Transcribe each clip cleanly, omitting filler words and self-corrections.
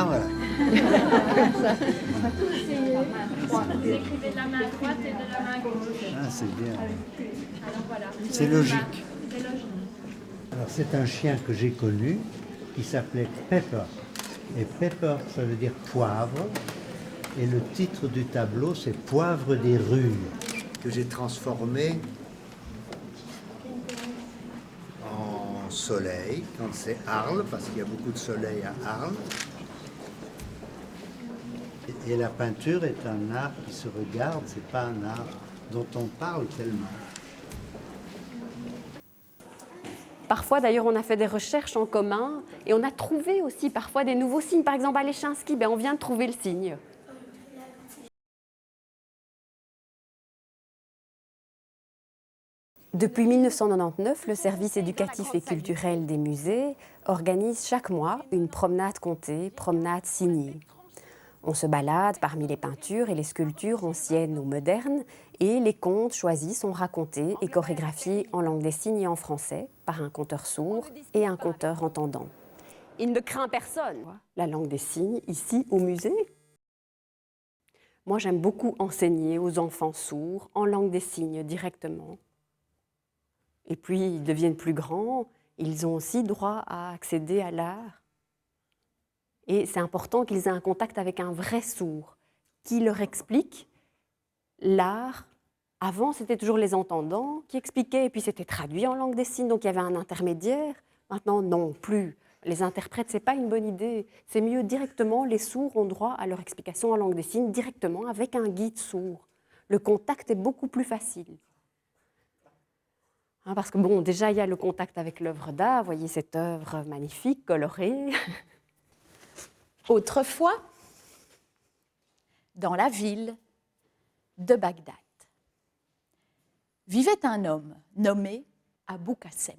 Ah voilà. Vous écrivez de la main droite et de la main gauche. Ah, c'est bien. Alors voilà. C'est logique. C'est logique. Alors c'est un chien que j'ai connu qui s'appelait Pepper. Et Pepper, ça veut dire poivre. Et le titre du tableau, c'est Poivre des rues, que j'ai transformé en soleil, quand c'est Arles, parce qu'il y a beaucoup de soleil à Arles. Et la peinture est un art qui se regarde, c'est pas un art dont on parle tellement. Parfois, d'ailleurs, on a fait des recherches en commun et on a trouvé aussi parfois des nouveaux signes. Par exemple, à Leschinski, on vient de trouver le signe. Depuis 1999, le service éducatif et culturel des musées organise chaque mois une promenade contée, promenade signée. On se balade parmi les peintures et les sculptures anciennes ou modernes et les contes choisis sont racontés et chorégraphiés en langue des signes et en français par un conteur sourd et un conteur entendant. Il ne craint personne, la langue des signes, ici au musée. Moi, j'aime beaucoup enseigner aux enfants sourds en langue des signes directement. Et puis, ils deviennent plus grands, ils ont aussi droit à accéder à l'art. Et c'est important qu'ils aient un contact avec un vrai sourd qui leur explique l'art. Avant, c'était toujours les entendants qui expliquaient, et puis c'était traduit en langue des signes, donc il y avait un intermédiaire. Maintenant, non plus. Les interprètes, ce n'est pas une bonne idée. C'est mieux directement, les sourds ont droit à leur explication en langue des signes directement avec un guide sourd. Le contact est beaucoup plus facile. Parce que bon, déjà, il y a le contact avec l'œuvre d'art. Voyez cette œuvre magnifique, colorée. Autrefois, dans la ville de Bagdad, vivait un homme nommé Abou Qassem.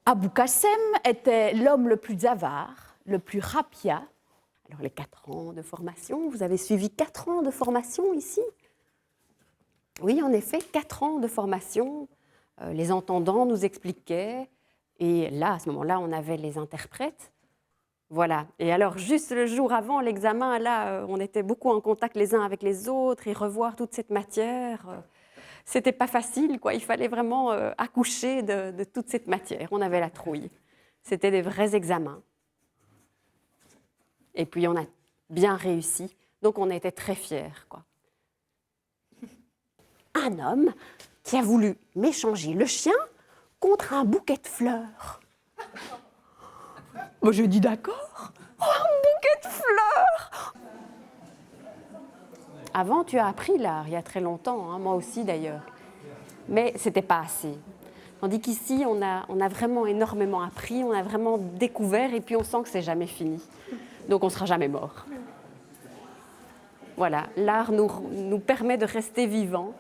Abou Qassem était l'homme le plus avare, le plus rapia. Alors les 4 ans de formation, vous avez suivi 4 ans de formation ici? Oui, en effet, 4 ans de formation. Les entendants nous expliquaient, et là, à ce moment-là, on avait les interprètes. Voilà. Et alors, juste le jour avant l'examen, là, on était beaucoup en contact les uns avec les autres et revoir toute cette matière. C'était pas facile, quoi. Il fallait vraiment accoucher de toute cette matière. On avait la trouille. C'était des vrais examens. Et puis, on a bien réussi. Donc, on était très fiers, quoi. Un homme qui a voulu m'échanger le chien contre un bouquet de fleurs. Moi, je dis d'accord. Oh, un bouquet de fleurs! Avant, tu as appris l'art, il y a très longtemps, hein, moi aussi d'ailleurs. Mais ce n'était pas assez. Tandis qu'ici, on a vraiment énormément appris, on a vraiment découvert, et puis on sent que c'est jamais fini. Donc on ne sera jamais mort. Voilà, l'art nous permet de rester vivants,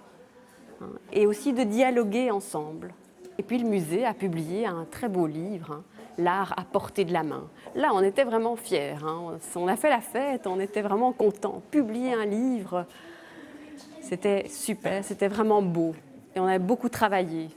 hein, et aussi de dialoguer ensemble. Et puis le musée a publié un très beau livre, hein, L'art à portée de la main. Là, on était vraiment fiers, hein. On a fait la fête, on était vraiment contents. Publier un livre, c'était super, c'était vraiment beau. Et on a beaucoup travaillé.